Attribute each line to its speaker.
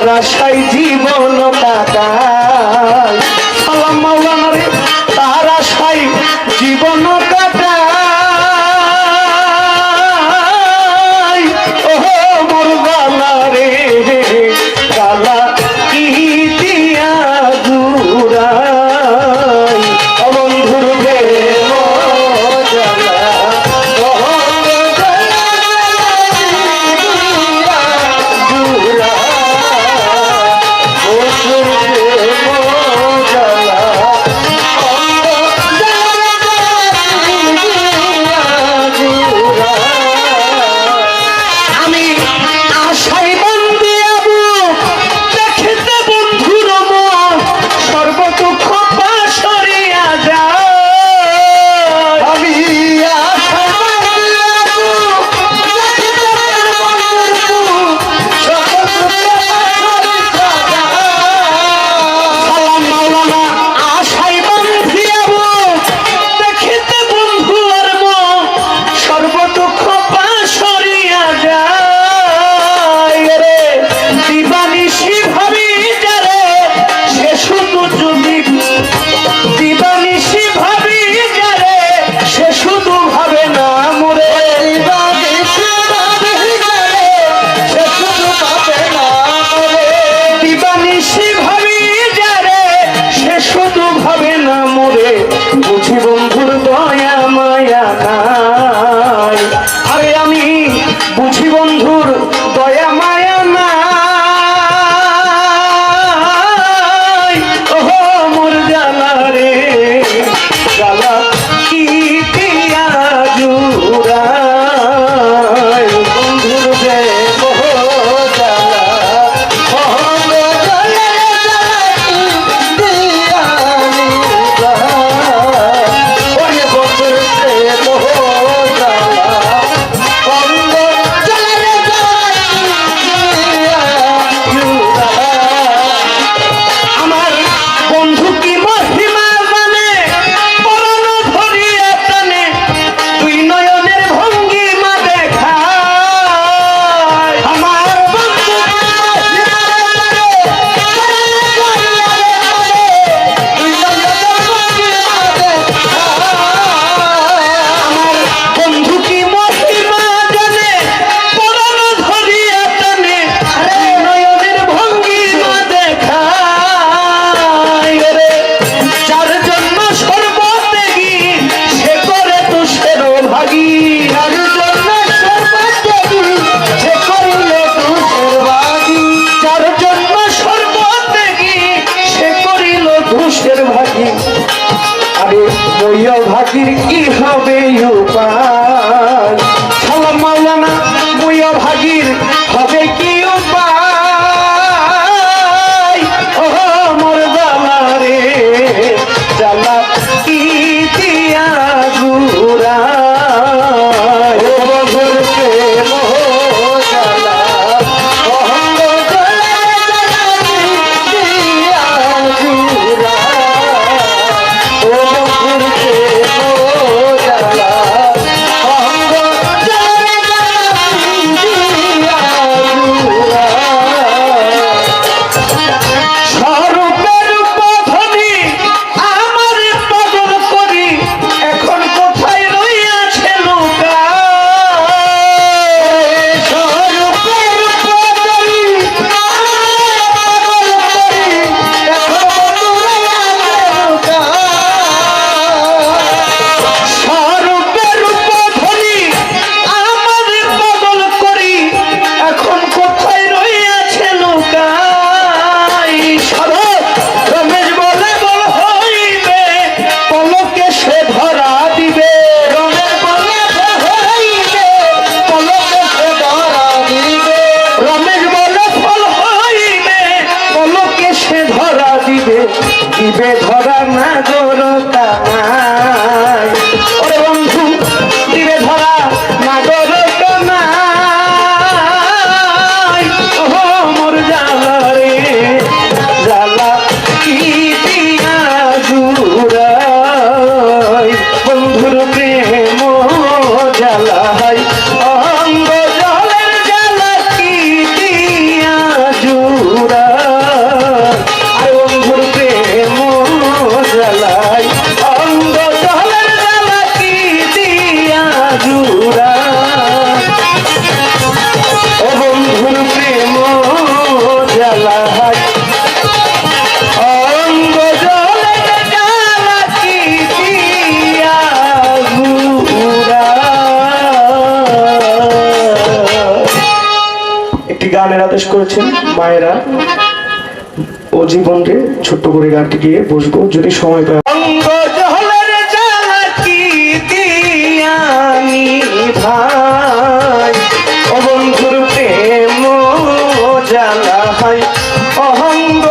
Speaker 1: তার আশায় জীবন কাটাই সালাম মাওলানা রে তার আশায় জীবন কাটাই ও মোর বালা রে কালা কি দিয়া জুড়াই ও বন্ধুর প্রেম জ্বালা বুঝি বন্ধুর দয়া মায়া নাই ওহো মোর জ্বালা রে জ্বালা কি দিয়া জুড়াই বন্ধুর প্রেম জ্বালা ভাগির কি হবে উপায় সালাম মাওলানা বইয়া ভাগির হবে কি উপায় ও মোর জ্বালা রে জ্বালা কি দিয়া জুড়াই ও বন্ধুর প্রেম জ্বালা অহঙ্গ দিয়া জুড়াই ও বন্ধুর দিবে ধরা না জড়তা নাই ওরে বন্ধু দিবে ধরা না জড়তা নাই ও মোর জ্বালা রে জ্বালা কি দিয়া জুড়াই বন্ধুর প্রেম জ্বালাই অঙ্গ জলের জ্বালা কি দিয়া জুড়াই গানের আদেশ করেছেন মায়েরা ও জীবনকে ছোট্ট করে গানটি গিয়ে বসবো যদি সময় পাই। অঙ্গ জহলের জ্বালা কি দিয়ানি ভাই ও বন্ধুর প্রেম জ্বালা হয় অহঙ্গ